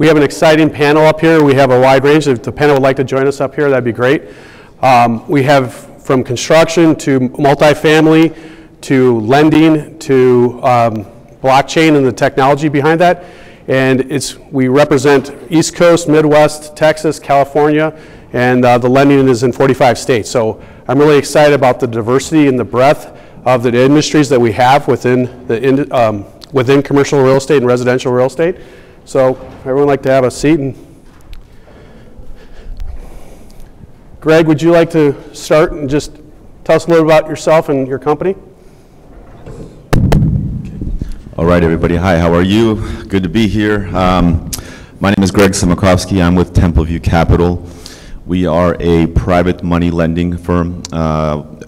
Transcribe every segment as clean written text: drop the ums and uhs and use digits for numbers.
We have an exciting panel up here. We have a wide range. If the panel would like to join us up here, that'd be great. We have from construction to multifamily to lending to blockchain and the technology behind that. And we represent East Coast, Midwest, Texas, California, and the lending is in 45 states. So I'm really excited about the diversity and the breadth of the industries that we have within commercial real estate and residential real estate. So everyone like to have a seat. And Greg, would you like to start and just tell us a little about yourself and your company? All right, everybody. Hi, how are you? Good to be here. My name is Greg Simakowski. I'm with Templeview Capital. We are a private money lending firm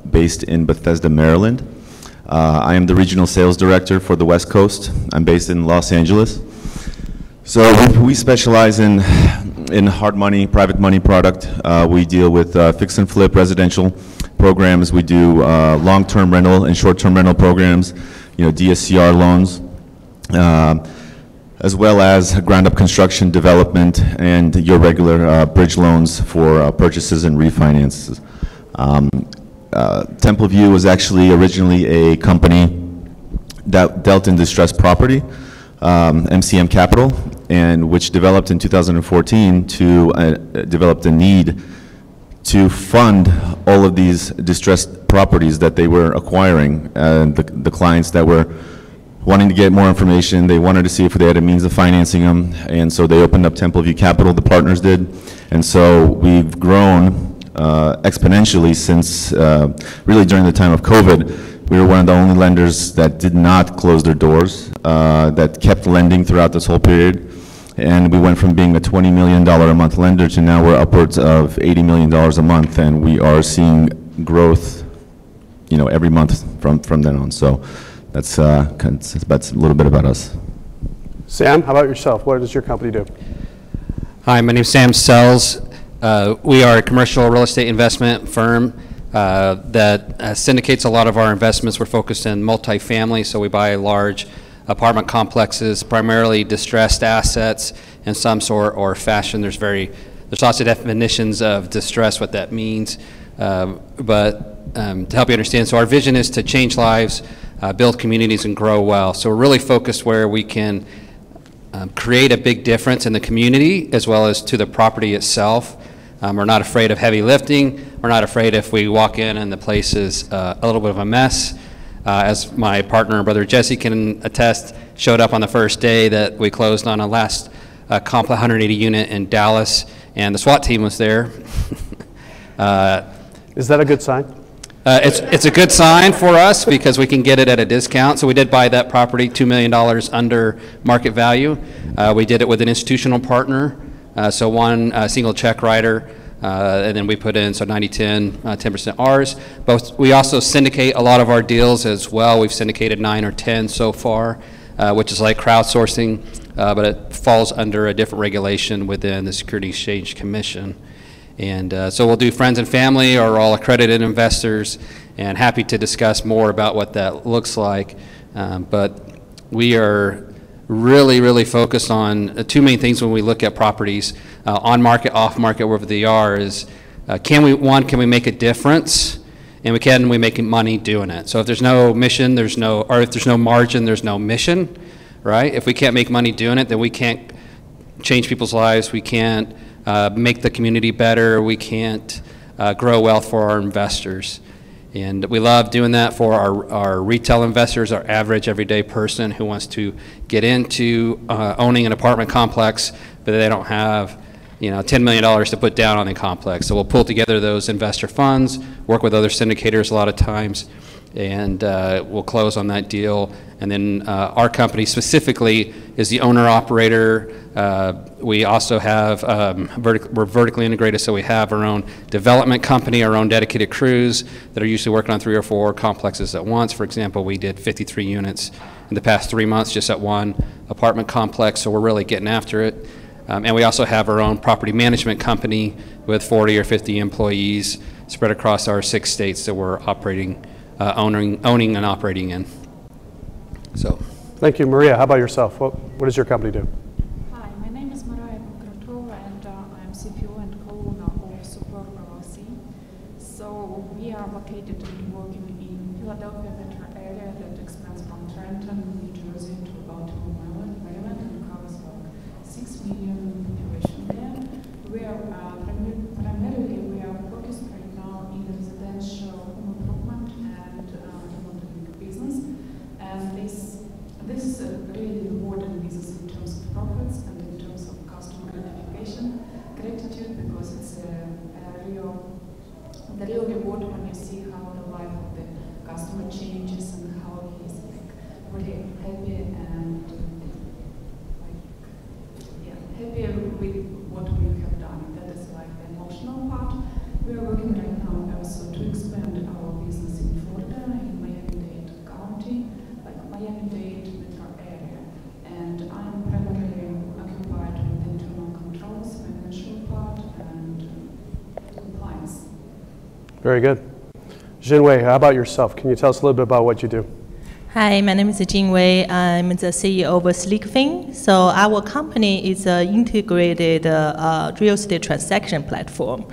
based in Bethesda, Maryland. I am the regional sales director for the West Coast. I'm based in Los Angeles. So we specialize in hard money, private money product. We deal with fix and flip residential programs. We do long-term rental and short-term rental programs, DSCR loans, as well as ground-up construction development and your regular bridge loans for purchases and refinances. Templeview was actually originally a company that dealt in distressed property, MCM Capital, and which developed in 2014 to develop the need to fund all of these distressed properties that they were acquiring, and the clients that were wanting to get more information. They wanted to see if they had a means of financing them, and so they opened up Templeview Capital, the partners did, and so we've grown exponentially since really during the time of COVID. We were one of the only lenders that did not close their doors, that kept lending throughout this whole period. And we went from being a $20 million a month lender to now we're upwards of $80 million a month, and we are seeing growth, every month from then on. So that's a little bit about us. Sam, how about yourself? What does your company do? Hi, my name is Sam Sells. We are a commercial real estate investment firm that syndicates a lot of our investments. We're focused in multifamily, so we buy large apartment complexes, primarily distressed assets in some sort or fashion. There's lots of definitions of distress, what that means. But to help you understand, so our vision is to change lives, build communities, and grow wealth. So we're really focused where we can create a big difference in the community as well as to the property itself. We're not afraid of heavy lifting. We're not afraid if we walk in and the place is a little bit of a mess. As my partner and brother Jesse can attest, showed up on the first day that we closed on a last comp 180 unit in Dallas, and the SWAT team was there. Is that a good sign? It's a good sign for us because we can get it at a discount. So we did buy that property $2 million under market value. We did it with an institutional partner, so one single check writer. And then we put in, so 90-10, 10% ours. But we also syndicate a lot of our deals as well. We've syndicated 9 or 10 so far, which is like crowdsourcing, but it falls under a different regulation within the Securities Exchange Commission. And so we'll do friends and family or all accredited investors, and happy to discuss more about what that looks like. But we are really focused on two main things when we look at properties, on market, off market, wherever they are, is can we make a difference, and can we make money doing it? So if there's no mission, or if there's no margin, there's no mission, right? If we can't make money doing it, then we can't change people's lives, we can't make the community better, we can't grow wealth for our investors. And we love doing that for our retail investors, our average everyday person who wants to get into owning an apartment complex, but they don't have $10 million to put down on the complex. So we'll pull together those investor funds, work with other syndicators a lot of times, and we'll close on that deal. And then our company specifically is the owner-operator. We also have, we're vertically integrated, so we have our own development company, our own dedicated crews that are usually working on 3 or 4 complexes at once. For example, we did 53 units in the past 3 months just at one apartment complex, so we're really getting after it. And we also have our own property management company with 40 or 50 employees spread across our 6 states that we're operating, owning and operating in. So. Thank you. Maria, how about yourself? What does your company do? Hi, my name is Mirage. Magda. I'm CPO and co-owner of Super LLC. So we are located and working in Philadelphia metro area that expands from Trenton, New Jersey to Baltimore, Maryland, and covers like 6 million population there. We are primarily we are focused right now in residential home improvement and remodeling business, and this is a really rewarding business in terms of profits and in terms of customer gratification, gratitude, because it's the real reward when you see how the life of the customer changes and how he's like really happy and happy with what we have done. That is like the emotional part. We are working right now also to expand our business in Florida, in Miami-Dade County, like Miami-Dade metro area. And I'm primarily occupied with internal controls, financial part, and compliance. Very good. Jinwei, how about yourself? Can you tell us a little bit about what you do? Hi, my name is Jinwei. I'm the CEO of SleekFin. So our company is an integrated real estate transaction platform.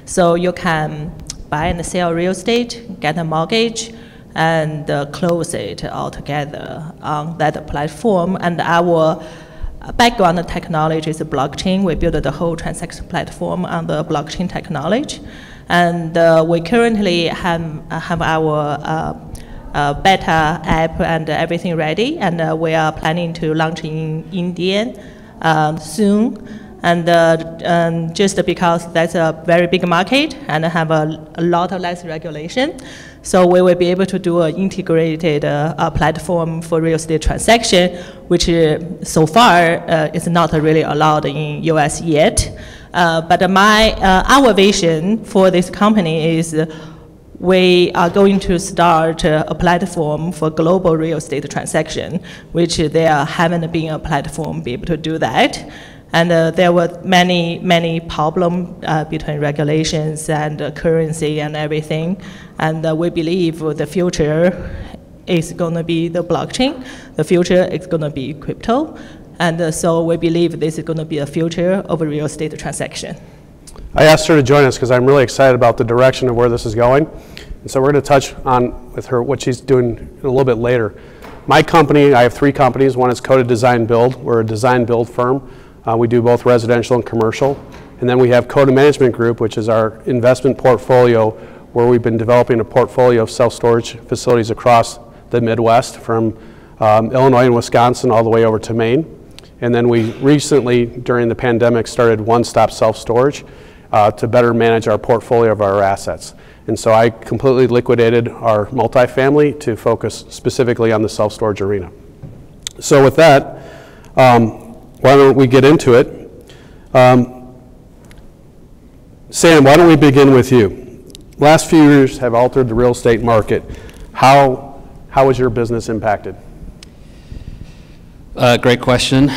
So you can buy and sell real estate, get a mortgage, and close it all together on that platform. And our background technology is blockchain. We built the whole transaction platform on the blockchain technology. And we currently have our beta app and everything ready, and we are planning to launch in India soon. And just because that's a very big market and have a lot of less regulation, so we will be able to do an integrated platform for real estate transaction, which so far is not really allowed in US yet. But our vision for this company is we are going to start a platform for global real estate transaction, which there haven't been a platform be able to do that. And there were many problems between regulations and currency and everything. And we believe the future is going to be the blockchain. The future is going to be crypto. And so we believe this is going to be a future of a real estate transaction. I asked her to join us because I'm really excited about the direction of where this is going. And so we're going to touch on with her what she's doing a little bit later. My company, I have 3 companies. One is Coded Design Build. We're a design build firm. We do both residential and commercial. And then we have Coded Management Group, which is our investment portfolio, where we've been developing a portfolio of self-storage facilities across the Midwest, from Illinois and Wisconsin all the way over to Maine. And then we recently, during the pandemic, started one-stop self-storage to better manage our portfolio of our assets. And so I completely liquidated our multifamily to focus specifically on the self-storage arena. So with that, why don't we get into it? Sam, why don't we begin with you? Last few years have altered the real estate market. How was your business impacted? Great question.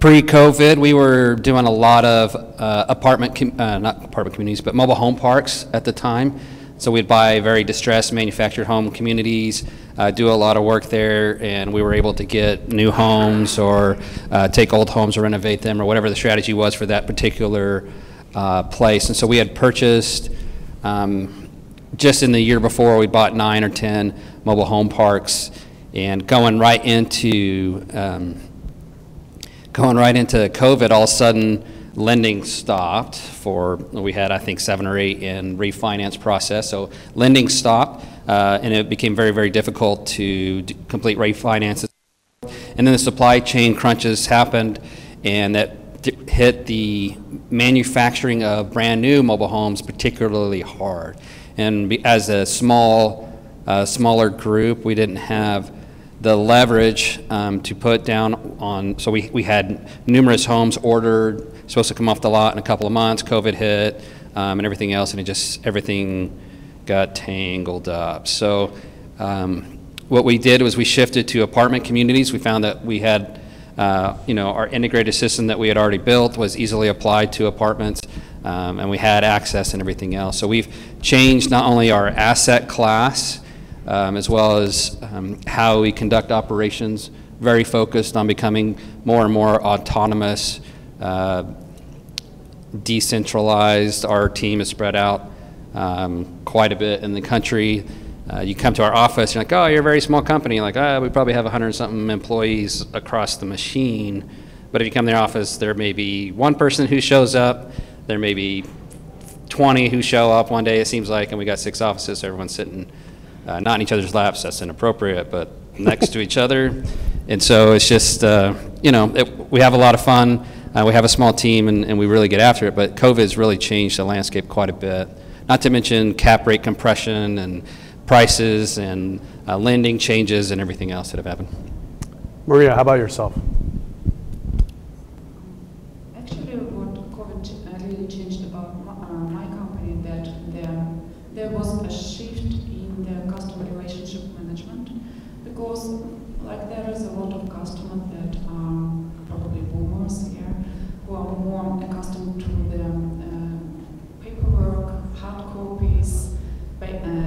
Pre-COVID, we were doing a lot of not apartment communities, but mobile home parks at the time. So we'd buy very distressed manufactured home communities, do a lot of work there, and we were able to get new homes or take old homes or renovate them or whatever the strategy was for that particular place. And so we had purchased, just in the year before, we bought 9 or 10 mobile home parks, and going right into COVID, all of a sudden lending stopped we had I think 7 or 8 in refinance process, so lending stopped, and it became very, very difficult to complete refinances. And then the supply chain crunches happened, and that hit the manufacturing of brand new mobile homes particularly hard. And as a smaller group, we didn't have the leverage to put down on, so we had numerous homes ordered, supposed to come off the lot in a couple of months. COVID hit and everything else, and everything got tangled up. So what we did was we shifted to apartment communities. We found that we had, our integrated system that we had already built was easily applied to apartments, and we had access and everything else. So we've changed not only our asset class, as well as how we conduct operations very focused on becoming more and more autonomous, decentralized. Our team is spread out quite a bit in the country. You come to our office, you're like, oh, you're a very small company. You're like, oh, we probably have 100-something employees across the machine. But if you come to the office, there may be one person who shows up. There may be 20 who show up one day, it seems like, and we got 6 offices. So everyone's sitting not in each other's laps. That's inappropriate, but next to each other. And so it's just, you know, we have a lot of fun. We have a small team, and we really get after it. But COVID has really changed the landscape quite a bit. Not to mention cap rate compression and prices and lending changes and everything else that have happened. Maria, how about yourself? Actually, what COVID really changed about my company, that there was a shift in the customer relationship management, because like there is a lot of customers that are probably boomers here, who are more accustomed to the paperwork, hard copies,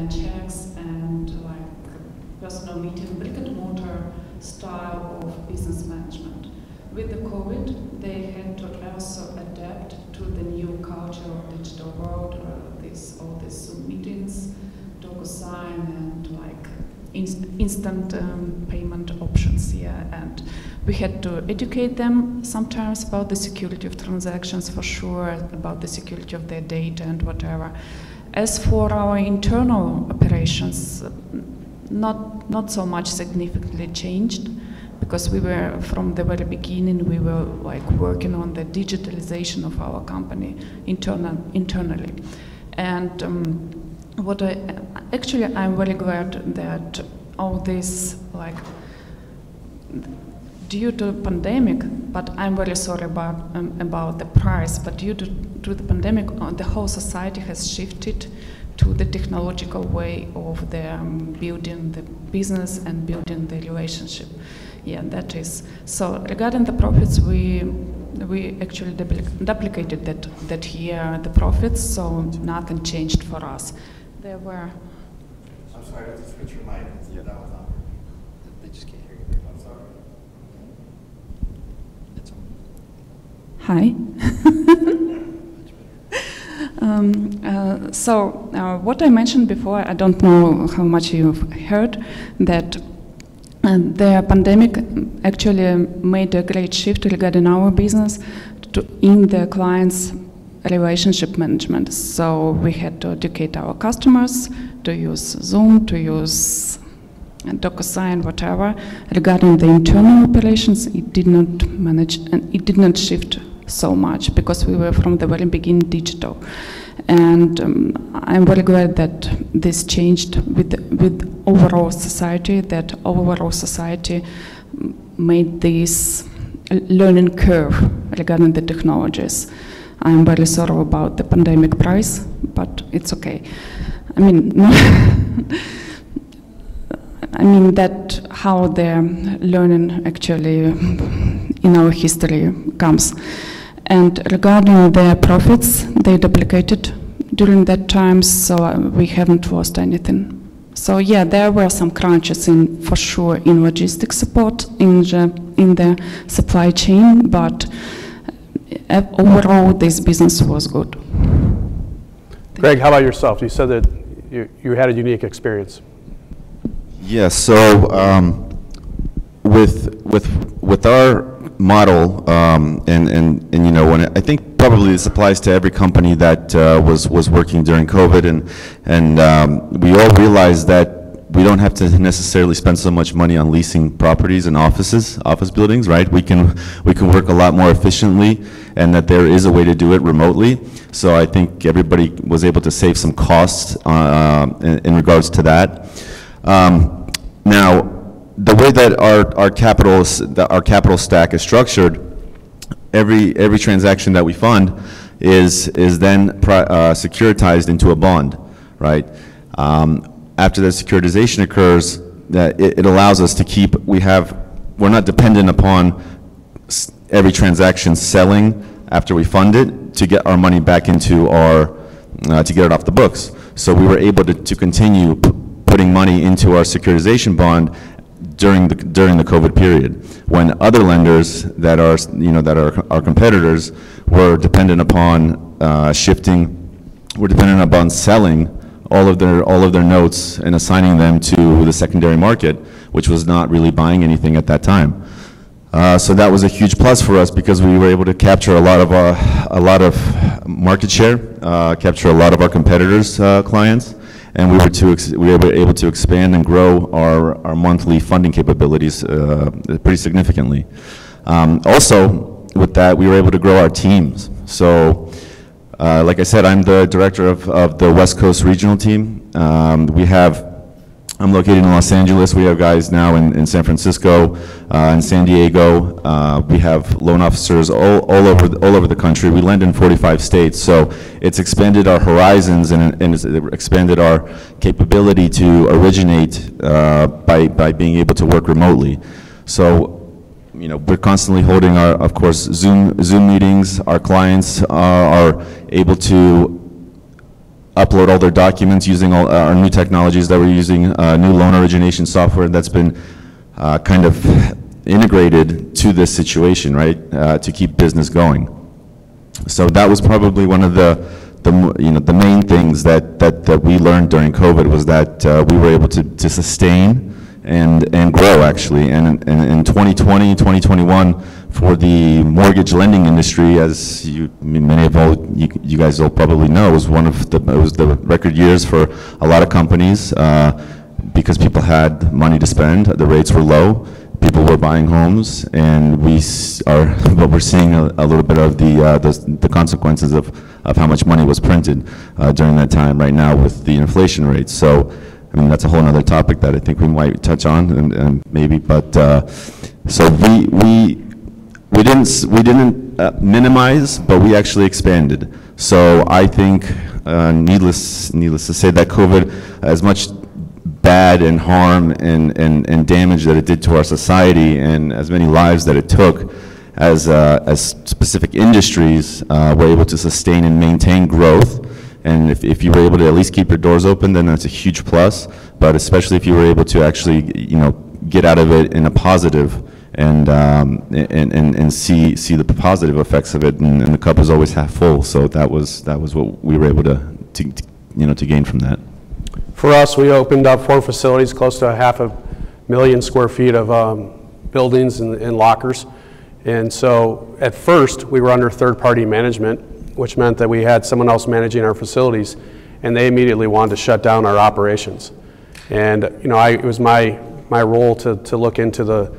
checks, and like personal meeting, brick and mortar style of business management. With the COVID, they had to also adapt to the new culture of digital world, all these Zoom meetings, DocuSign, and like instant payment options here. And we had to educate them sometimes about the security of transactions, for sure, about the security of their data and whatever. As for our internal operations, not so much significantly changed, because we were, from the very beginning, we were like working on the digitalization of our company internally. And I'm very glad that all this, like, due to the pandemic, but I'm very sorry about the price, but due to the pandemic, the whole society has shifted to the technological way of the building the business and building the relationship. Yeah, that is. So regarding the profits, we actually duplicated that year, the profits, so nothing changed for us. There were... I'm sorry, I have to switch your mic. Yeah. That was not working. They just can't hear you. I'm sorry. Hi. What I mentioned before, I don't know how much you've heard, that the pandemic actually made a great shift regarding our business in the client's relationship management. So we had to educate our customers to use Zoom, to use DocuSign, whatever. Regarding the internal operations, it did not manage, and it did not shift so much, because we were from the very beginning digital. And I'm very glad that this changed with overall society, that overall society made this learning curve regarding the technologies. I'm very sorry about the pandemic price, but it's okay. I mean, that how the learning actually in our history comes. And regarding their profits, they duplicated during that time, so we haven't lost anything. So yeah, there were some crunches for sure in logistics support, in the supply chain, but overall this business was good. Greg, how about yourself? You said that you had a unique experience. Yes, so with our model, and you know, when I think probably this applies to every company that was working during COVID, and we all realized that we don't have to necessarily spend so much money on leasing properties and office buildings, right? We can work a lot more efficiently, and that there is a way to do it remotely. So I think everybody was able to save some costs in regards to that. Now, the way that our capital stack is structured, every transaction that we fund is then securitized into a bond, right? After the securitization occurs, it allows us to keep. We're not dependent upon every transaction selling after we fund it to get our money back into to get it off the books. So we were able to continue putting money into our securitization bond during the COVID period, when other lenders that are, that are our competitors were dependent upon were dependent upon selling all of their notes and assigning them to the secondary market, which was not really buying anything at that time. So that was a huge plus for us because we were able to capture a lot of market share, capture a lot of our competitors' clients, and we were able to expand and grow our monthly funding capabilities pretty significantly. Also, with that, we were able to grow our teams. So, like I said, I'm the director of the West Coast regional team. I'm located in Los Angeles. We have guys now in San Francisco, in San Diego. We have loan officers all over the country. We lend in 45 states, so it's expanded our horizons and it's expanded our capability to originate by being able to work remotely. So, we're constantly holding of course, Zoom meetings. Our clients are able to upload all their documents using all our new technologies that we're using, new loan origination software that's been kind of integrated to this situation, right, to keep business going. So that was probably one of the main things that we learned during COVID was that we were able to sustain and grow, actually. And in 2020, 2021, for the mortgage lending industry, as many of you guys will probably know, was it was the record years for a lot of companies because people had money to spend, the rates were low, people were buying homes, and we're seeing a little bit of the consequences of how much money was printed during that time right now with the inflation rates. So, I mean, that's a whole other topic that I think we might touch on, and maybe, but so we didn't minimize, but we actually expanded. So I think, needless to say, that COVID, as much bad and harm and damage that it did to our society, and as many lives that it took, as specific industries were able to sustain and maintain growth. And if you were able to at least keep your doors open, then that's a huge plus. But especially if you were able to actually, get out of it in a positive and see the positive effects of it. And the cup is always half full. So that was what we were able to gain from that. For us, we opened up 4 facilities, close to 500,000 square feet of buildings and lockers. And so at first, we were under third-party management, which meant that we had someone else managing our facilities, and they immediately wanted to shut down our operations. And it was my role to look into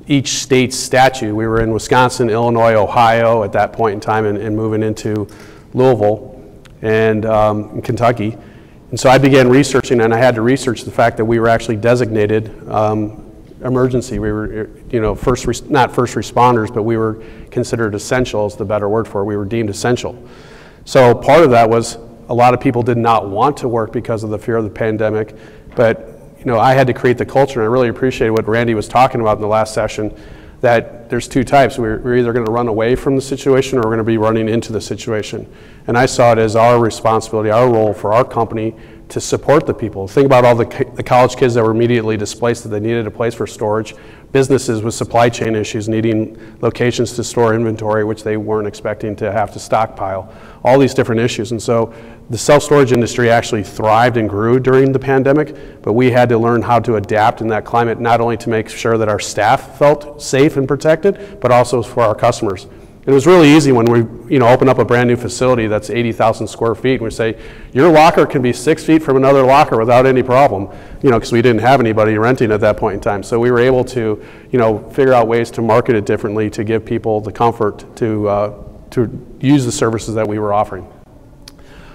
each state's statute. We were in Wisconsin, Illinois, Ohio at that point in time, and moving into Louisville and Kentucky. And so I began researching, and I had to research the fact that we were actually designated emergency. We were, not first responders, but we were considered essential is the better word for it. We were deemed essential. So part of that was a lot of people did not want to work because of the fear of the pandemic, but I had to create the culture, and I really appreciated what Randy was talking about in the last session, that there's 2 types. We're either going to run away from the situation or we're going to be running into the situation. And I saw it as our responsibility, our role for our company to support the people. Think about all the college kids that were immediately displaced, that they needed a place for storage, businesses with supply chain issues needing locations to store inventory, which they weren't expecting to have to stockpile, all these different issues. And so the self-storage industry actually thrived and grew during the pandemic, but we had to learn how to adapt in that climate, not only to make sure that our staff felt safe and protected, but also for our customers. It was really easy when we open up a brand new facility that's 80,000 square feet, and we say, your locker can be 6 feet from another locker without any problem, because we didn't have anybody renting at that point in time. So we were able to, figure out ways to market it differently to give people the comfort to use the services that we were offering.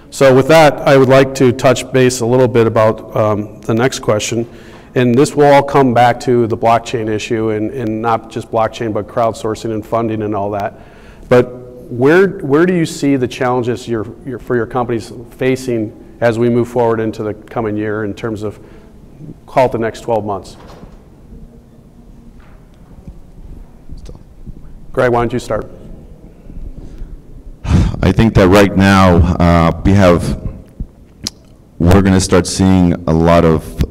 So with that, I would like to touch base a little bit about the next question. And this will all come back to the blockchain issue, and not just blockchain, but crowdsourcing and funding and all that. But where do you see the challenges for your companies facing as we move forward into the coming year in terms of, call it the next 12 months? Greg, why don't you start? I think that right now we're going to start seeing a lot of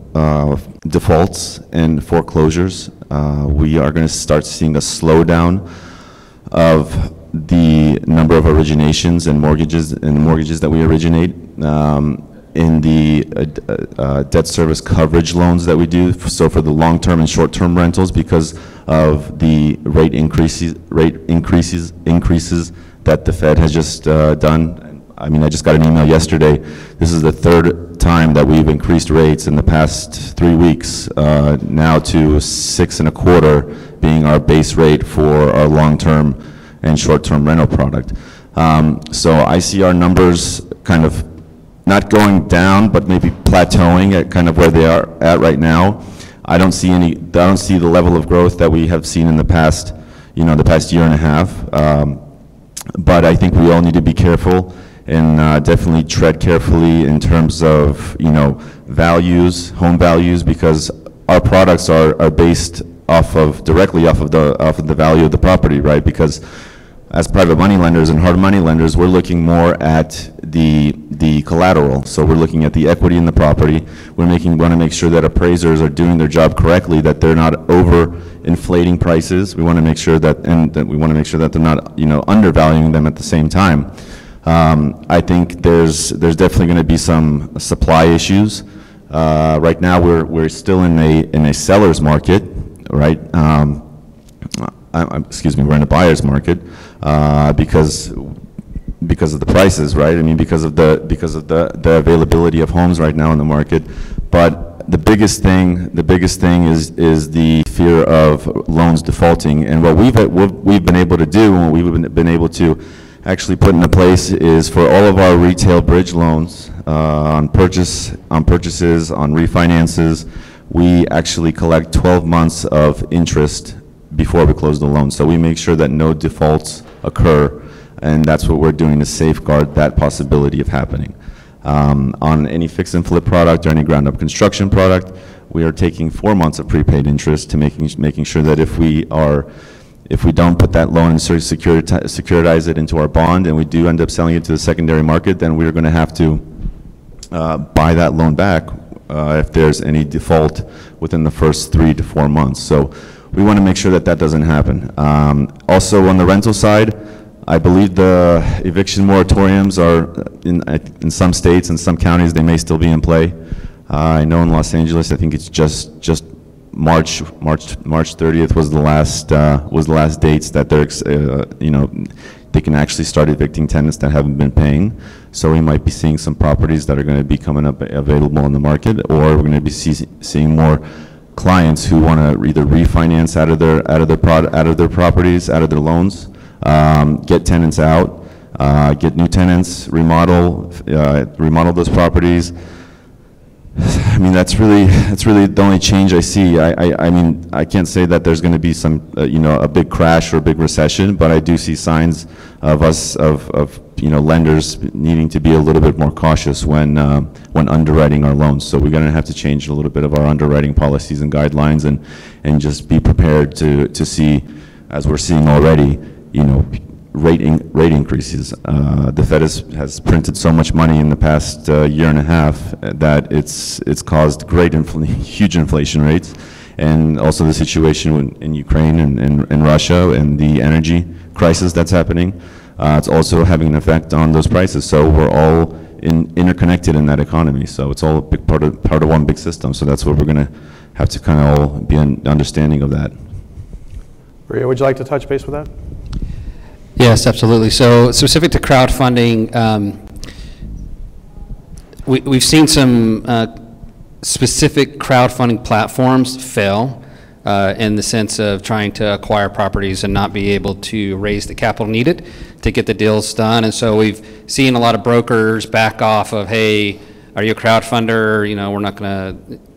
defaults and foreclosures. We are going to start seeing a slowdown of the number of originations and mortgages that we originate in the debt service coverage loans that we do. So for the long-term and short-term rentals, because of the rate increases that the Fed has just done. I mean, I just got an email yesterday. This is the third time that we've increased rates in the past 3 weeks, now to 6.25 being our base rate for our long-term and short-term rental product. So I see our numbers kind of not going down, but maybe plateauing at kind of where they are at right now. I don't see the level of growth that we have seen in the past, the past year and a half. But I think we all need to be careful and definitely tread carefully in terms of, values, home values, because our products are based directly off of the value of the property, right? Because as private money lenders and hard money lenders, we're looking more at the collateral. So we're looking at the equity in the property. We want to make sure that appraisers are doing their job correctly, that they're not over inflating prices. We want to make sure that, we want to make sure that they're not, undervaluing them at the same time. I think there's definitely going to be some supply issues. Right now, we're still in a seller's market, right? Excuse me, we're in a buyer's market because of the prices, right? I mean, because of the availability of homes right now in the market. But the biggest thing is the fear of loans defaulting. And what we've been able to do, and what we've been able to actually put into place, is for all of our retail bridge loans on purchases, on refinances, we actually collect 12 months of interest before we close the loan. So we make sure that no defaults occur, and that's what we're doing to safeguard that possibility of happening. On any fix and flip product or any ground up construction product, we are taking 4 months of prepaid interest to making sure that if we don't put that loan and securitize it into our bond, and we do end up selling it to the secondary market, then we're going to have to buy that loan back if there's any default within the first 3 to 4 months. So we want to make sure that that doesn't happen. Also on the rental side, I believe the eviction moratoriums are in some states and some counties, they may still be in play. I know in Los Angeles, I think it's just March 30th was the last dates that they can actually start evicting tenants that haven't been paying. So we might be seeing some properties that are going to be coming up available on the market, or we're going to be seeing more clients who want to either refinance out of their properties, out of their loans, get tenants out, get new tenants, remodel those properties. I mean, that's really the only change I see. I mean, I can't say that there's going to be some a big crash or a big recession, but I do see signs of lenders needing to be a little bit more cautious when underwriting our loans. So we're going to have to change a little bit of our underwriting policies and guidelines, and just be prepared to see, as we're seeing already, rate increases. The Fed has printed so much money in the past year and a half that it's caused huge inflation rates, and also the situation in Ukraine and Russia and the energy crisis that's happening. It's also having an effect on those prices. So we're all interconnected in that economy. So it's all a big part of one big system. So that's what we're going to have to kind of all be an understanding of that. Maria, would you like to touch base with that? Yes, absolutely. So specific to crowdfunding, we've seen some specific crowdfunding platforms fail in the sense of trying to acquire properties and not be able to raise the capital needed to get the deals done. And so we've seen a lot of brokers back off of, hey, are you a crowdfunder?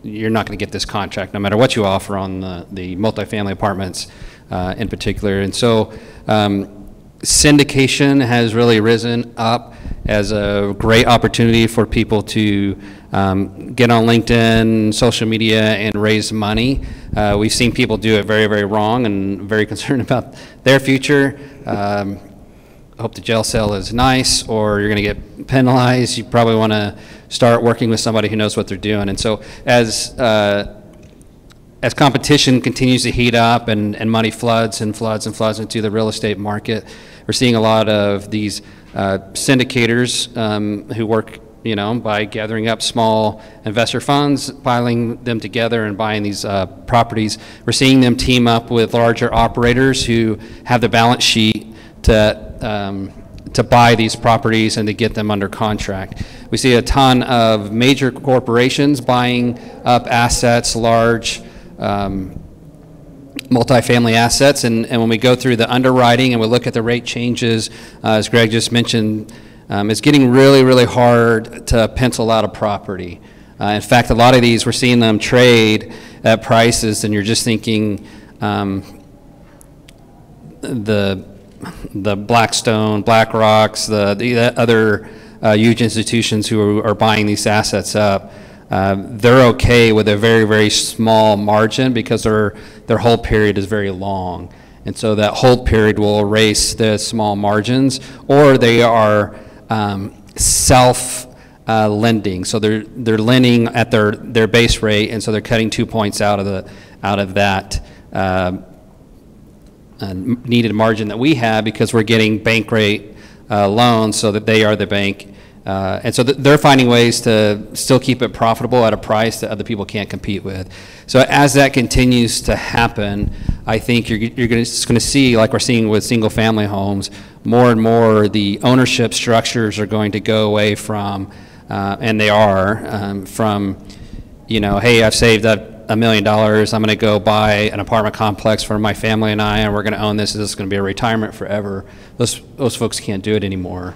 You're not gonna get this contract no matter what you offer on the multifamily apartments in particular. And so syndication has really risen up as a great opportunity for people to get on LinkedIn, social media, and raise money. We've seen people do it very, very wrong and very concerned about their future. Hope the jail cell is nice, or you're going to get penalized. You probably want to start working with somebody who knows what they're doing. And so as as competition continues to heat up and money floods and floods and floods into the real estate market, we're seeing a lot of these syndicators who work, by gathering up small investor funds, piling them together and buying these properties. We're seeing them team up with larger operators who have the balance sheet to buy these properties and to get them under contract. We see a ton of major corporations buying up assets, large multifamily assets, and when we go through the underwriting and we look at the rate changes, as Greg just mentioned, it's getting really, really hard to pencil out a property. In fact, a lot of these, we're seeing them trade at prices, and you're just thinking the Blackstone, BlackRocks, the other huge institutions who are buying these assets up, they're okay with a very, very small margin because their hold period is very long. And so that hold period will erase the small margins, or they are self-lending. So they're lending at their base rate, and so they're cutting 2 points out of that needed margin that we have because we're getting bank rate loans so that they are the bank. And so they're finding ways to still keep it profitable at a price that other people can't compete with. So as that continues to happen, I think you're going to see, like we're seeing with single family homes, more and more the ownership structures are going to go away from, and they are, from, hey, I've saved up $1 million, I'm going to go buy an apartment complex for my family and I, and we're going to own this. This is going to be a retirement forever. Those folks can't do it anymore.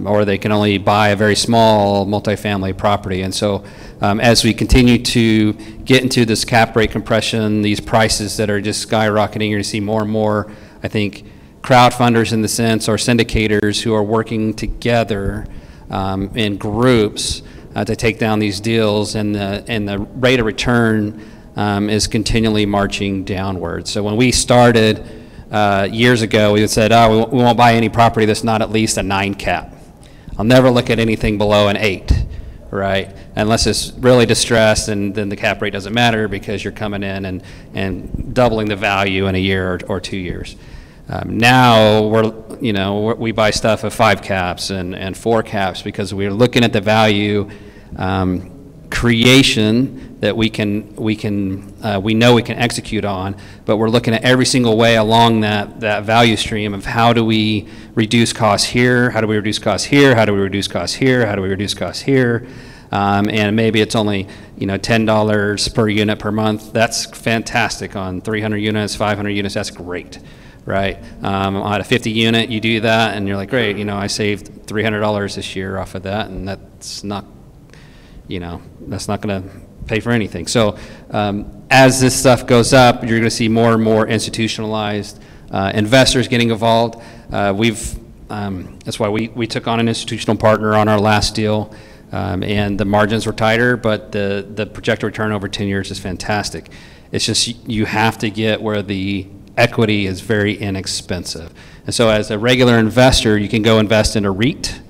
Or they can only buy a very small multifamily property. And so as we continue to get into this cap rate compression, these prices that are just skyrocketing, you're going to see more and more, I think, crowdfunders in the sense, or syndicators who are working together in groups to take down these deals, and the rate of return is continually marching downward. So when we started years ago, we had said, we won't buy any property that's not at least a 9 cap. I'll never look at anything below an 8, right? Unless it's really distressed, and then the cap rate doesn't matter because you're coming in and doubling the value in a year or 2 years. Now we buy stuff at 5 caps and 4 caps because we're looking at the value creation that we know we can execute on, but we're looking at every single way along that value stream of how do we reduce costs here, how do we reduce costs here, how do we reduce costs here, how do we reduce costs here, and maybe it's only $10 per unit per month. That's fantastic. On 300 units, 500 units, that's great, right? On a 50 unit, you do that and you're like, great, I saved $300 this year off of that, and that's not that's not going to pay for anything. So as this stuff goes up, you're going to see more and more institutionalized investors getting involved. That's why we took on an institutional partner on our last deal, and the margins were tighter, but the projected return over 10 years is fantastic. It's just you have to get where the equity is very inexpensive. And so as a regular investor, you can go invest in a REIT,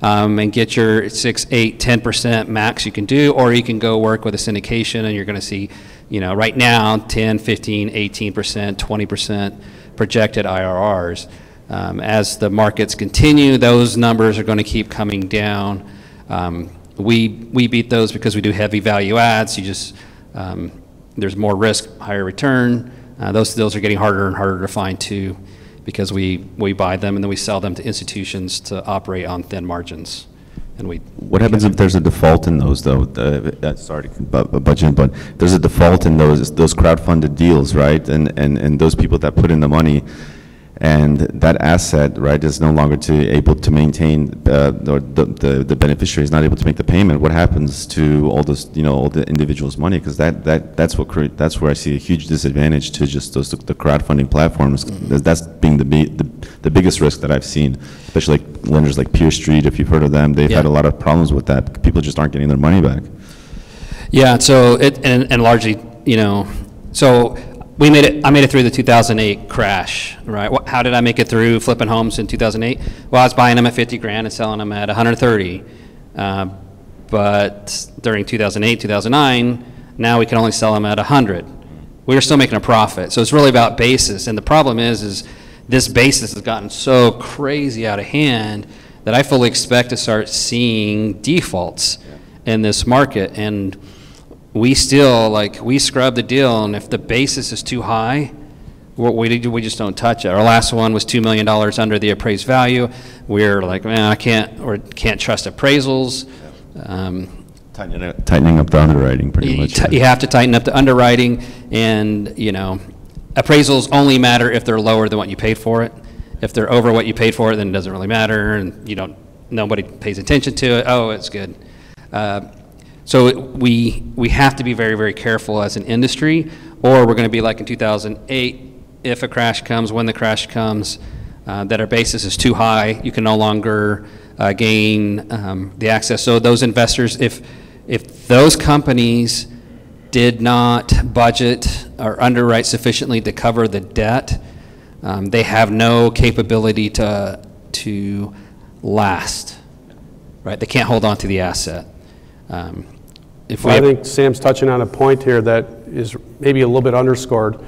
and get your 6, 8, 10% max you can do, or you can go work with a syndication, and you're going to see, right now 10, 15, 18%, 20% projected IRRs. As the markets continue, those numbers are going to keep coming down. We beat those because we do heavy value adds. There's more risk, higher return. Those deals are getting harder and harder to find too, because we buy them and then we sell them to institutions to operate on thin margins. And what happens if there's a default in those, though? Sorry to butt in, but there's a default in those crowdfunded deals, right? And those people that put in the money, and that asset, right, is no longer able to maintain, or the beneficiary is not able to make the payment. What happens to all this, all the individual's money? Because that's where I see a huge disadvantage to just the crowdfunding platforms. That's being the biggest risk that I've seen, especially like lenders like Pier Street. If you've heard of them, they've had a lot of problems with that. People just aren't getting their money back. Yeah. So and largely, so. I made it through the 2008 crash, right? How did I make it through flipping homes in 2008? Well, I was buying them at 50 grand and selling them at 130. But during 2008, 2009, Now we can only sell them at 100. We're still making a profit. So it's really about basis. And the problem is this basis has gotten so crazy out of hand that I fully expect to start seeing defaults in this market. And we still, we scrub the deal, and if the basis is too high, we just don't touch it. Our last one was $2 million under the appraised value. We're like, man, I can't trust appraisals. Tightening up the underwriting pretty much. You have to tighten up the underwriting, and appraisals only matter if they're lower than what you paid for it. If they're over what you paid for it, then it doesn't really matter, and nobody pays attention to it. Oh, it's good. So we have to be very, very careful as an industry, or we're going to be like in 2008, if a crash comes, when the crash comes, that our basis is too high, you can no longer gain the access. So those investors, if those companies did not budget or underwrite sufficiently to cover the debt, they have no capability to last, right? They can't hold on to the asset. I think Sam's touching on a point here that is maybe a little bit underscored,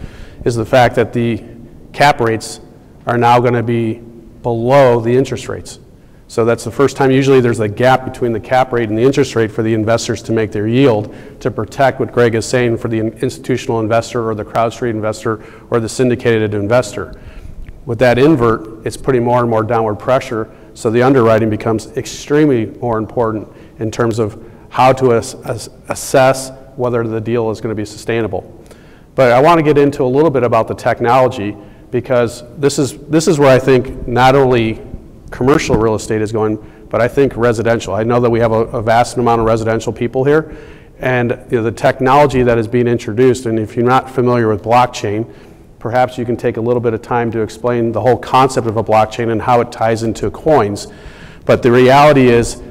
is the fact that the cap rates are now going to be below the interest rates. So that's the first time usually there's a gap between the cap rate and the interest rate for the investors to make their yield, to protect what Greg is saying for the institutional investor or the Crowd Street investor or the syndicated investor. With that invert, it's putting more and more downward pressure, so the underwriting becomes extremely more important in terms of how to assess whether the deal is going to be sustainable. But I want to get into a little bit about the technology, because this is where I think not only commercial real estate is going, but I think residential. I know that we have a vast amount of residential people here, and the technology that is being introduced, and if you're not familiar with blockchain, perhaps you can take a little bit of time to explain the whole concept of a blockchain and how it ties into coins. But the reality is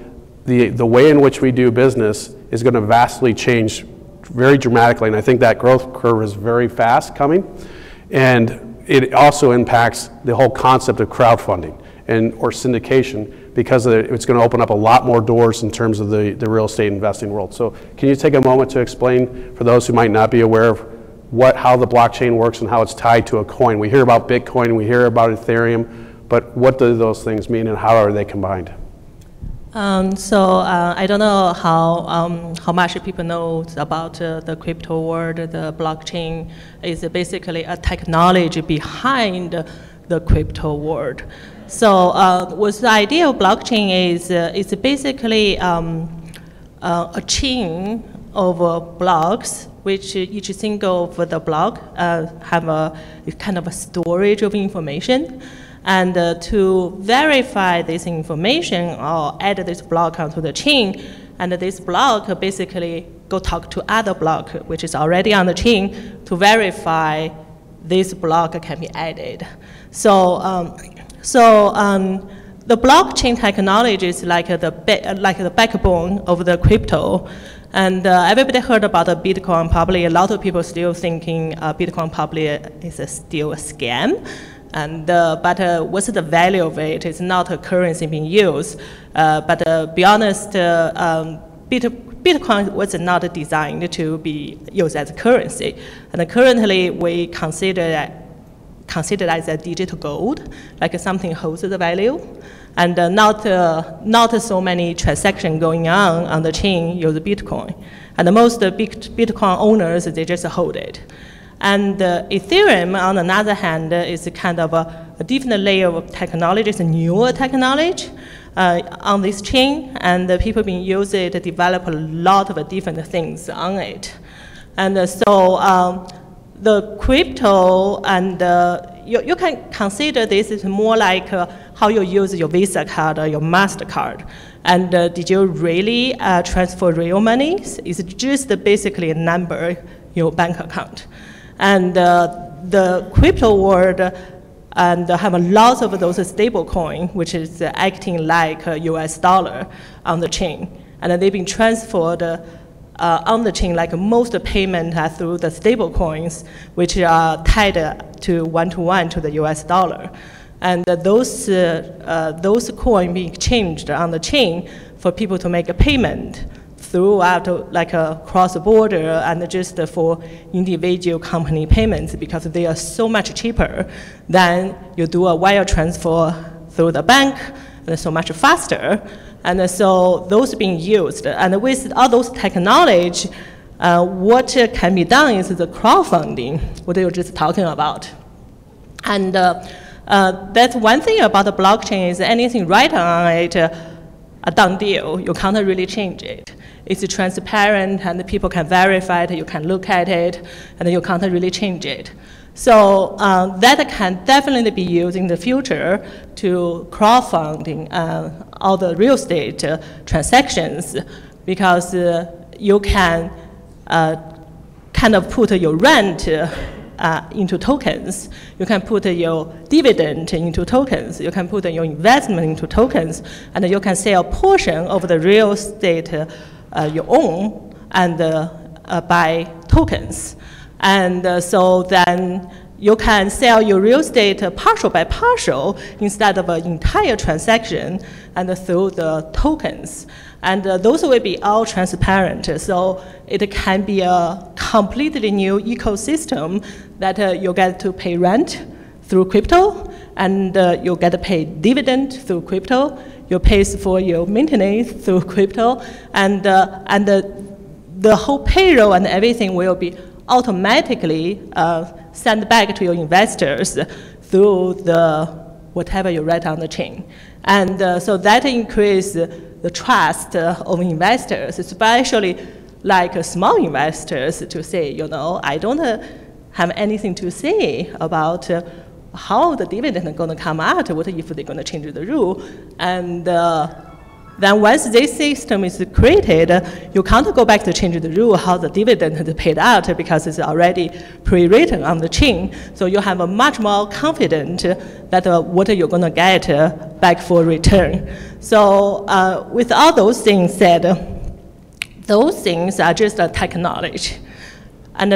the way in which we do business is going to vastly change very dramatically, and I think that growth curve is very fast coming, and it also impacts the whole concept of crowdfunding or syndication, because it's going to open up a lot more doors in terms of the real estate investing world. So can you take a moment to explain for those who might not be aware of how the blockchain works and how it's tied to a coin? We hear about Bitcoin, we hear about Ethereum, but what do those things mean and how are they combined? I don't know how much people know about the crypto world. The blockchain is basically a technology behind the crypto world. So what the idea of blockchain is, it's basically a chain of blocks, which each single of the block have a kind of a storage of information. And to verify this information, or add this block onto the chain, and this block basically go talk to other block, which is already on the chain, to verify this block can be added. So, the blockchain technology is like the backbone of the crypto. And everybody heard about the Bitcoin. Probably a lot of people still thinking Bitcoin probably is still a scam. And, but what's the value of it? It's not a currency being used. But be honest, Bitcoin was not designed to be used as a currency. And currently, we consider as a digital gold, like something holds the value. And not so many transactions going on the chain use Bitcoin. And most Bitcoin owners, they just hold it. And Ethereum, on the other hand, is kind of a different layer of technology. It's a newer technology on this chain, and people been use it to develop a lot of different things on it. And so the crypto, and you can consider this is more like how you use your Visa card or your MasterCard. And did you really transfer real money? It's just basically a number in your bank account. And the crypto world and have a lot of those stable coin, which is acting like a US dollar on the chain. And they've been transferred on the chain, like most payment are through the stable coins, which are tied to one-to-one to the US dollar. And those coins being exchanged on the chain for people to make a payment throughout like across the border and just for individual company payments, because they are so much cheaper than you do a wire transfer through the bank, and so much faster. And so those being used. And with all those technology, what can be done is the crowdfunding, what you were just talking about. And that's one thing about the blockchain is anything right on it, a done deal. You can't really change it. It's transparent and people can verify it, you can look at it, and you can't really change it. So that can definitely be used in the future to crowdfunding all the real estate transactions, because you can kind of put your rent into tokens. You can put your dividend into tokens. You can put your investment into tokens, and you can sell a portion of the real estate you own and buy tokens. And so then you can sell your real estate partial by partial instead of an entire transaction and through the tokens. And those will be all transparent. So it can be a completely new ecosystem that you get to pay rent through crypto, and you get to pay dividend through crypto. You pay for your maintenance through crypto, and the whole payroll and everything will be automatically sent back to your investors through the whatever you write on the chain. And so that increases the trust of investors, especially like small investors, to say, you know, I don't have anything to say about how the dividend is going to come out, what if they're going to change the rule. And then once this system is created, you can't go back to change the rule how the dividend is paid out, because it's already pre-written on the chain. So you have a much more confident that what you're going to get back for return. So with all those things said, those things are just a technology. And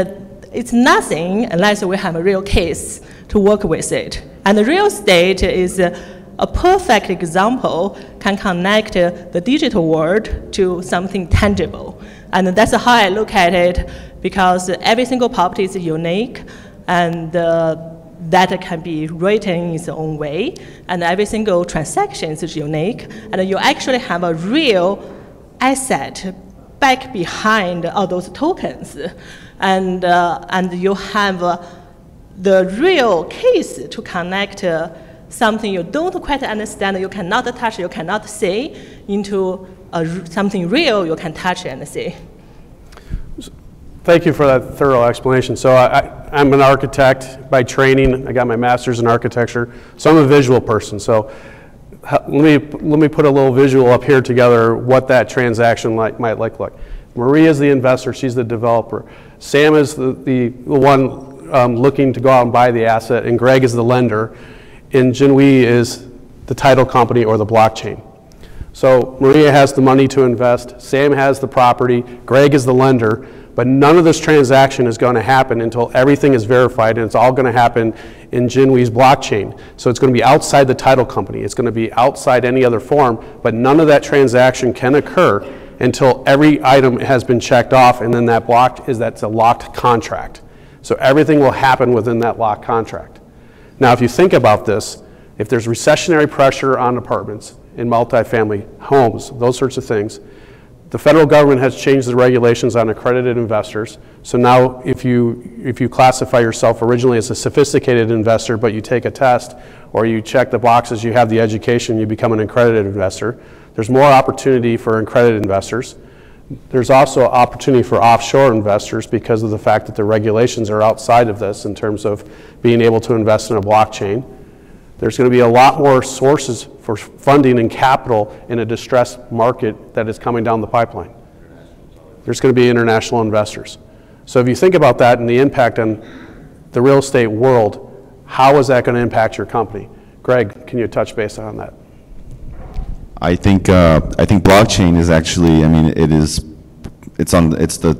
it's nothing unless we have a real case to work with it. And the real estate is a perfect example, can connect the digital world to something tangible. And that's how I look at it, because every single property is unique, and that can be written in its own way, and every single transaction is unique, and you actually have a real asset back behind all those tokens. And you have the real case to connect something you don't quite understand, you cannot touch, you cannot see, into something real you can touch and see. Thank you for that thorough explanation. So I'm an architect by training. I got my master's in architecture, so I'm a visual person. So let me put a little visual up here together, what that transaction might look like. Maria is the investor, she's the developer. Sam is the one looking to go out and buy the asset, and Greg is the lender, and Jinhui is the title company or the blockchain. So Maria has the money to invest, Sam has the property, Greg is the lender, but none of this transaction is going to happen until everything is verified, and it's all going to happen in Jinhui's blockchain. So it's going to be outside the title company, it's going to be outside any other form, but none of that transaction can occur until every item has been checked off, and then that's a locked contract. So everything will happen within that locked contract. Now, if you think about this, if there's recessionary pressure on apartments in multifamily homes, those sorts of things, the federal government has changed the regulations on accredited investors. So now if you classify yourself originally as a sophisticated investor, but you take a test or you check the boxes, you have the education, you become an accredited investor, there's more opportunity for accredited investors. There's also opportunity for offshore investors because of the fact that the regulations are outside of this in terms of being able to invest in a blockchain. There's going to be a lot more sources for funding and capital in a distressed market that is coming down the pipeline. There's going to be international investors. So if you think about that and the impact on the real estate world, how is that going to impact your company? Greg, can you touch base on that? I think blockchain is actually, I mean, it's the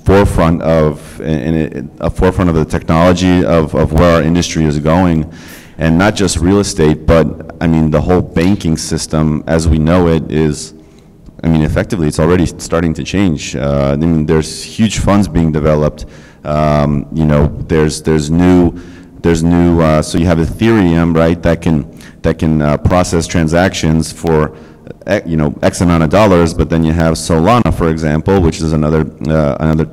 forefront of, a forefront of the technology of where our industry is going, and not just real estate, but I mean the whole banking system as we know it is I mean, effectively, it's already starting to change. I mean, there's huge funds being developed. You know, there's new. So you have Ethereum, right? That can process transactions for, you know, X amount of dollars. But then you have Solana, for example, which is another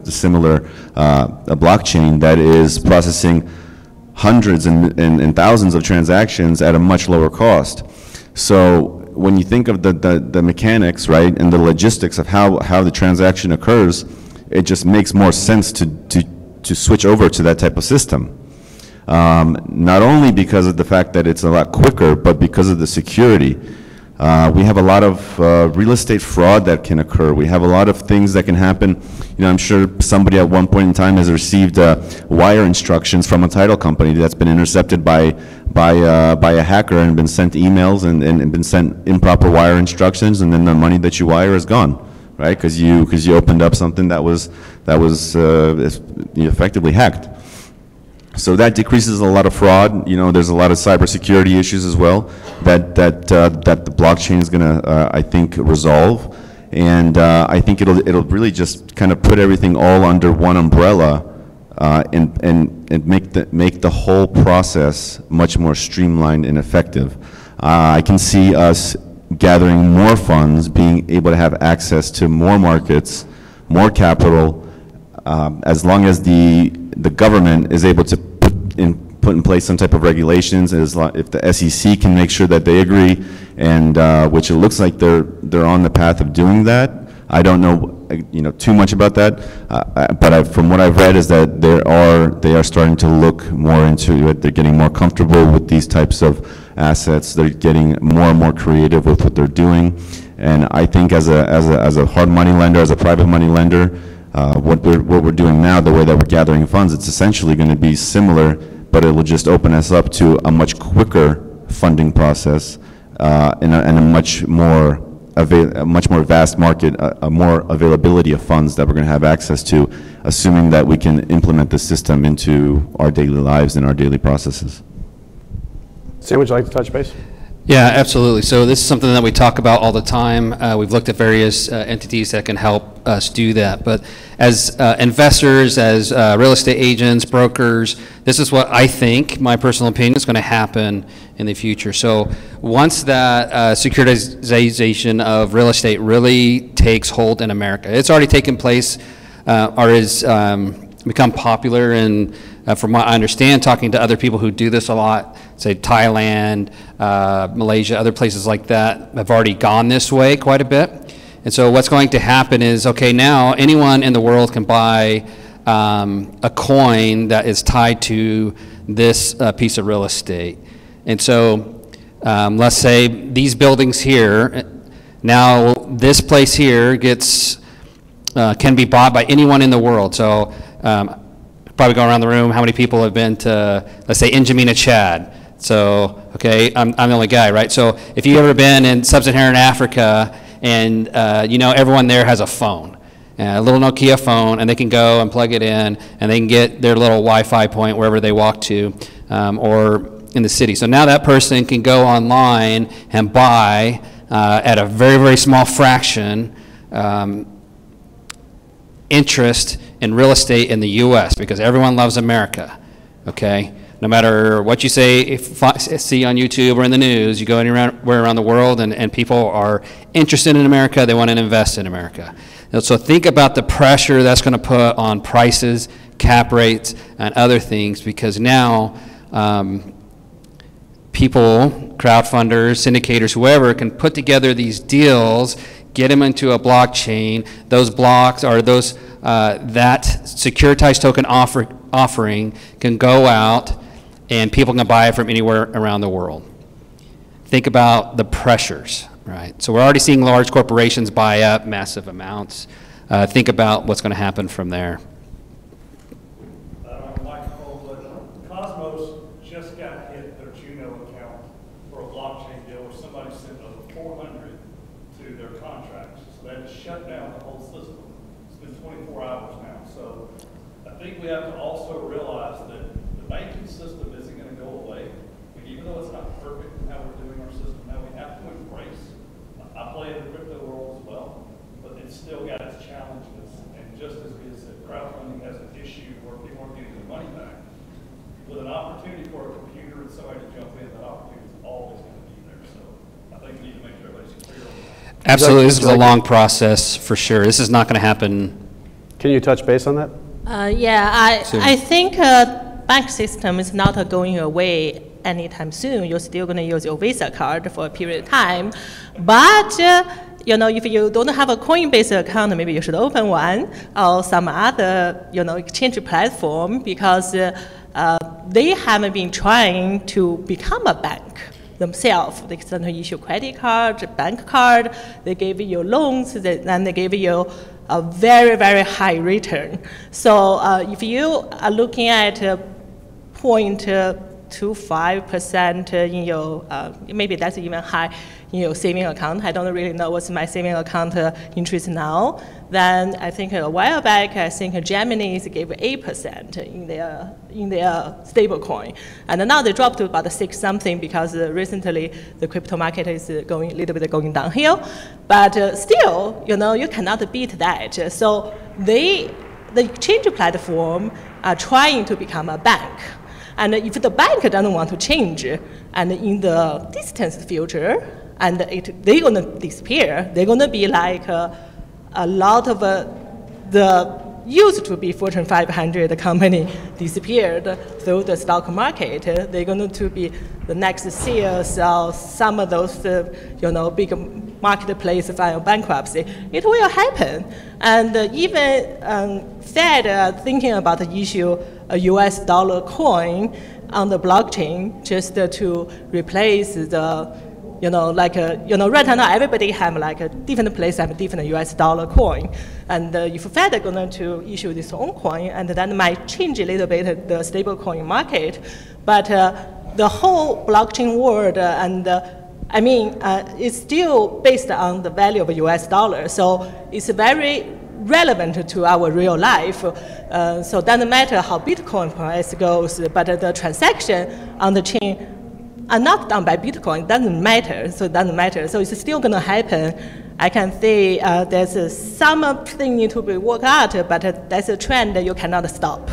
similar a blockchain that is processing hundreds and thousands of transactions at a much lower cost. So when you think of the mechanics, right, and the logistics of how the transaction occurs, it just makes more sense to switch over to that type of system. Not only because of the fact that it's a lot quicker, but because of the security. We have a lot of real estate fraud that can occur. We have a lot of things that can happen. You know, I'm sure somebody at one point in time has received wire instructions from a title company that's been intercepted by a hacker and been sent emails and been sent improper wire instructions, and then the money that you wire is gone, right? Because you opened up something that was effectively hacked. So that decreases a lot of fraud. You know, there's a lot of cybersecurity issues as well that the blockchain is going to, I think, resolve. And I think it'll really just kind of put everything all under one umbrella and make the whole process much more streamlined and effective. I can see us gathering more funds, being able to have access to more markets, more capital, as long as the government is able to put in place some type of regulations, if the SEC can make sure that they agree, and which it looks like they're on the path of doing that. I don't know, you know, too much about that, but from what I've read is that they are starting to look more into it. They're getting more comfortable with these types of assets. They're getting more and more creative with what they're doing, and I think as a hard money lender, as a private money lender, what we're doing now, the way that we're gathering funds, it's essentially going to be similar, but it will just open us up to a much quicker funding process and a much more vast market, a more availability of funds that we're going to have access to, assuming that we can implement the system into our daily lives and our daily processes. Sam, would you like to touch base? Yeah, absolutely. So this is something that we talk about all the time. We've looked at various entities that can help us do that. But as investors, as real estate agents, brokers, this is what I think, my personal opinion, is going to happen in the future. So once that securitization of real estate really takes hold in America, it's already taken place or has become popular, and from what I understand, talking to other people who do this a lot, say Thailand, Malaysia, other places like that, have already gone this way quite a bit. And so what's going to happen is, okay, now anyone in the world can buy a coin that is tied to this piece of real estate. And so let's say these buildings here, now this place here gets, can be bought by anyone in the world. So probably go around the room, how many people have been to, let's say, N'Djamena, Chad? So, okay, I'm the only guy, right? So if you've ever been in sub-Saharan Africa and, you know, everyone there has a phone, a little Nokia phone, and they can go and plug it in, and they can get their little Wi-Fi point wherever they walk to, or in the city. So now that person can go online and buy at a very, very small fraction interest in real estate in the U.S. because everyone loves America, okay? No matter what you say, see on YouTube or in the news, you go anywhere around the world and people are interested in America, they want to invest in America. And so think about the pressure that's going to put on prices, cap rates, and other things, because now people, crowdfunders, syndicators, whoever, can put together these deals, get them into a blockchain. Those blocks are those, that securitized token offering can go out and people can buy it from anywhere around the world. Think about the pressures, right? So we're already seeing large corporations buy up massive amounts. Think about what's going to happen from there. Cosmos just got hit their Juno account for a blockchain deal where somebody sent over 400 to their contracts. So they had to shut down the whole system. It's been 24 hours now. So I think we have to also realize that the banking system isn't going to go away. And even though it's not perfect in how we're doing our system now, we have to embrace. I play in the crypto world as well. Absolutely, this is a long process for sure. This is not going to happen. Can you touch base on that? Yeah, I think bank system is not going away anytime soon. You're still going to use your Visa card for a period of time. But, you know, if you don't have a Coinbase account, maybe you should open one or some other, you know, exchange platform, because they haven't been trying to become a bank themselves. They certainly issue credit card, bank card, they give you loans, and they give you a very, very high return. So if you are looking at 0.25% in your, maybe that's even high in your saving account. I don't really know what's my saving account interest now. Then I think a while back, I think Germany gave 8% in their stable coin. And now they dropped to about 6 something because recently the crypto market is going a little bit going downhill. But still, you know, you cannot beat that. So the exchange platform are trying to become a bank. And if the bank doesn't want to change, and in the distant future, and they're going to disappear, they're going to be like a lot of the used to be Fortune 500 company disappeared through the stock market. They're going to be the next Sears or some of those, you know, big marketplace file bankruptcy. It will happen. And even Fed thinking about the issue a US dollar coin on the blockchain just to replace the, you know, like, you know, right now everybody have like a different place have a different US dollar coin. And if Fed are going to issue this own coin, and that might change a little bit the stable coin market. But the whole blockchain world I mean, it's still based on the value of a US dollar. So it's very relevant to our real life. So it doesn't matter how Bitcoin price goes, but the transaction on the chain are not done by Bitcoin. It doesn't matter, so it doesn't matter. So it's still going to happen. I can say there's something need to be worked out, but that's a trend that you cannot stop.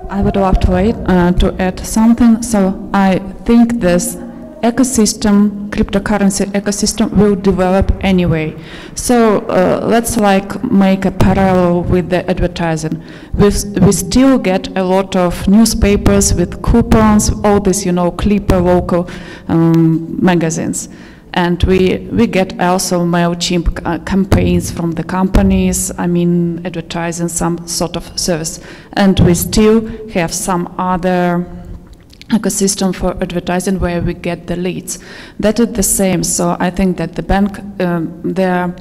I would love to add something. So I think this ecosystem, cryptocurrency ecosystem, will develop anyway. So let's like make a parallel with the advertising. We still get a lot of newspapers with coupons, all these, you know, Clipper local magazines. And we get also MailChimp campaigns from the companies, I mean, advertising some sort of service. And we still have some other ecosystem for advertising where we get the leads. That is the same. So I think that the bank, the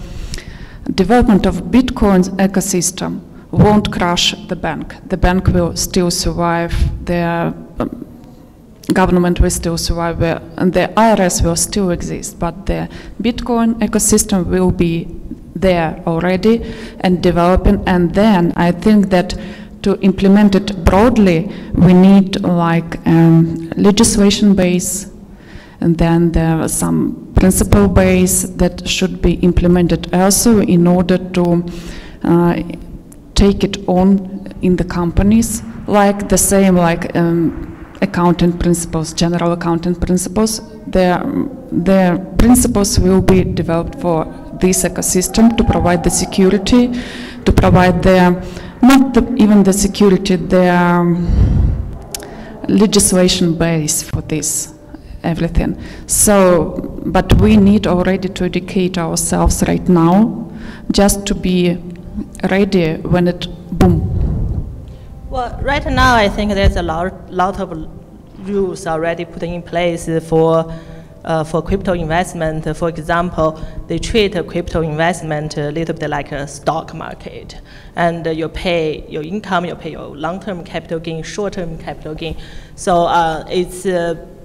development of Bitcoin's ecosystem won't crush the bank. The bank will still survive. The government will still survive, and the IRS will still exist. But the Bitcoin ecosystem will be there already and developing. And then I think that to implement it broadly, we need like legislation base, and then there are some principle base that should be implemented also in order to take it on in the companies, like the same like accounting principles, general accounting principles. The principles will be developed for this ecosystem to provide the security, to provide the even the security, the legislation base for this, everything. So, but we need already to educate ourselves right now, just to be ready when it boom. Well, right now I think there's a lot of rules already put in place for crypto investment. For example, they treat a crypto investment a little bit like a stock market. And you pay your income, you pay your long-term capital gain, short-term capital gain. So it's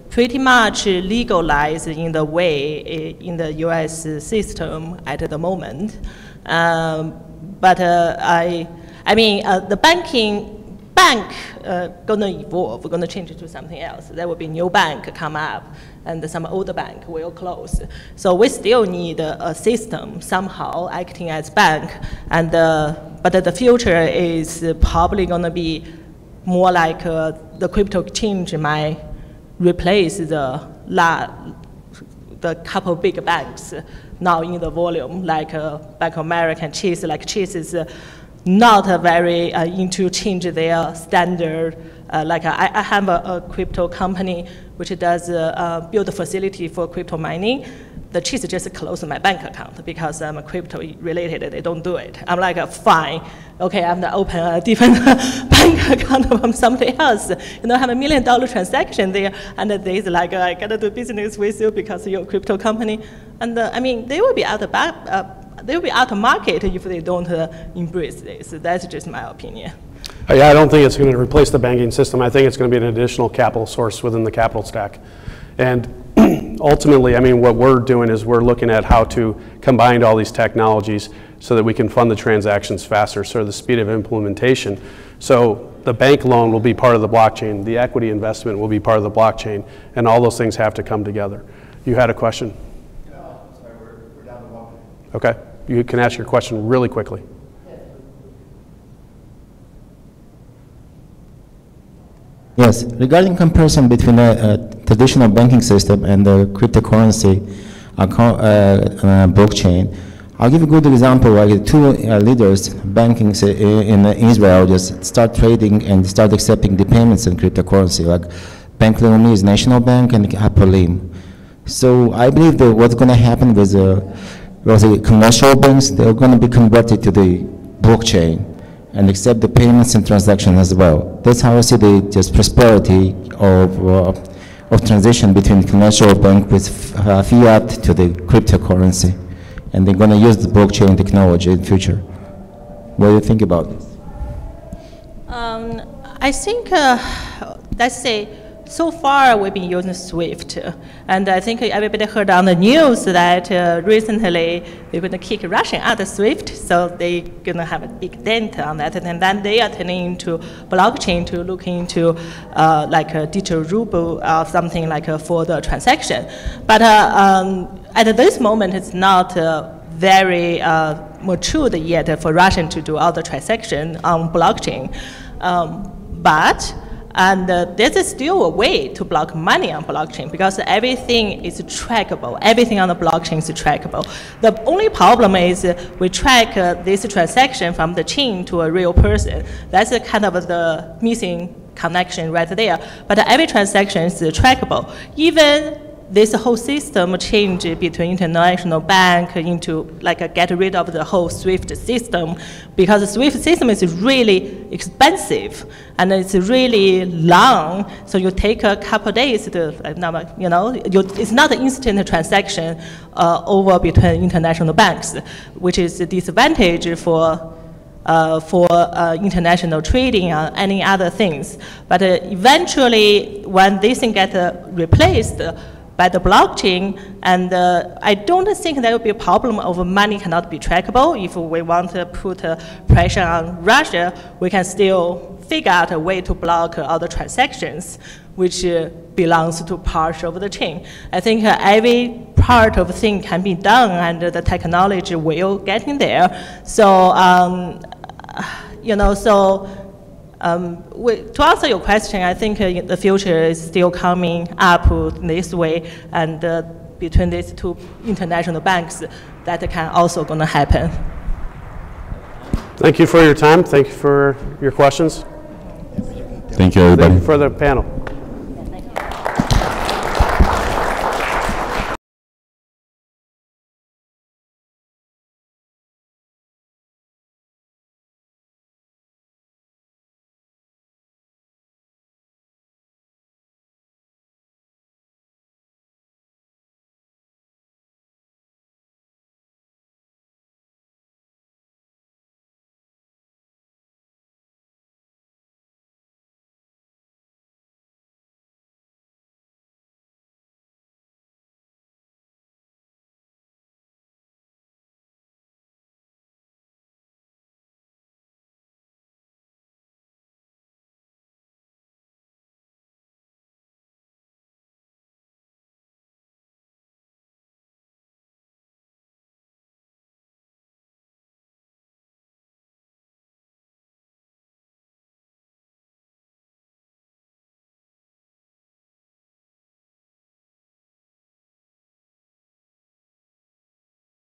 pretty much legalized in the way in the US system at the moment. But I mean, the bank gonna evolve, gonna change it to something else. There will be new bank come up, and some older bank will close. So we still need a system somehow acting as bank, and but the future is probably gonna be more like the crypto exchange might replace the the couple big banks now in the volume, like Bank of America and Chase. Like Chase is not very into change their standard. Like I have a crypto company which does build a facility for crypto mining. The Chase just closed my bank account because I'm crypto related. They don't do it. I'm like, fine. Okay, I'm gonna open a different bank account from somebody else. You know, have $1 million transaction there, and they's like, I gotta do business with you because you're a crypto company. And I mean, they will be out of they will be out of market if they don't embrace this. That's just my opinion. Yeah, I don't think it's going to replace the banking system. I think it's going to be an additional capital source within the capital stack. And ultimately, I mean, what we're doing is we're looking at how to combine all these technologies so that we can fund the transactions faster, so the speed of implementation. So the bank loan will be part of the blockchain, the equity investment will be part of the blockchain, and all those things have to come together. You had a question? No, sorry, we're down to 1 minute. Okay, you can ask your question really quickly. Yes, regarding comparison between a traditional banking system and the cryptocurrency blockchain, I'll give a good example. Like two leaders banking in Israel just start trading and start accepting the payments in cryptocurrency. Like Bank Leumi is national bank and Hapolim. So I believe that what's going to happen with the commercial banks, they're going to be converted to the blockchain and accept the payments and transactions as well. That's how I see the just prosperity of transition between commercial bank with fiat to the cryptocurrency. And they're going to use the blockchain technology in the future. What do you think about this? I think, let's say, so far we've been using SWIFT, and I think everybody heard on the news that recently they're going to kick Russia out of SWIFT, so they're going to have a big dent on that, and then they are turning into blockchain to look into like a digital ruble or something like for the transaction. But at this moment, it's not very matured yet for Russian to do all the transaction on blockchain, and there's still a way to block money on blockchain because everything is trackable. Everything on the blockchain is trackable. The only problem is we track this transaction from the chain to a real person. That's kind of the missing connection right there. But every transaction is trackable. Even this whole system change between international bank into like get rid of the whole SWIFT system because the SWIFT system is really expensive and it's really long. So you take a couple days to, you know, it's not an instant transaction over between international banks, which is a disadvantage for international trading or any other things. But eventually, when this thing gets replaced by the blockchain, and I don't think there will be a problem of money cannot be trackable. If we want to put pressure on Russia, we can still figure out a way to block all the transactions, which belongs to part of the chain. I think every part of the thing can be done, and the technology will get in there. So, you know, so. To answer your question, I think the future is still coming up this way, and between these two international banks, that can also going to happen. Thank you for your time. Thank you for your questions. Thank you, everybody. Thank you for the panel.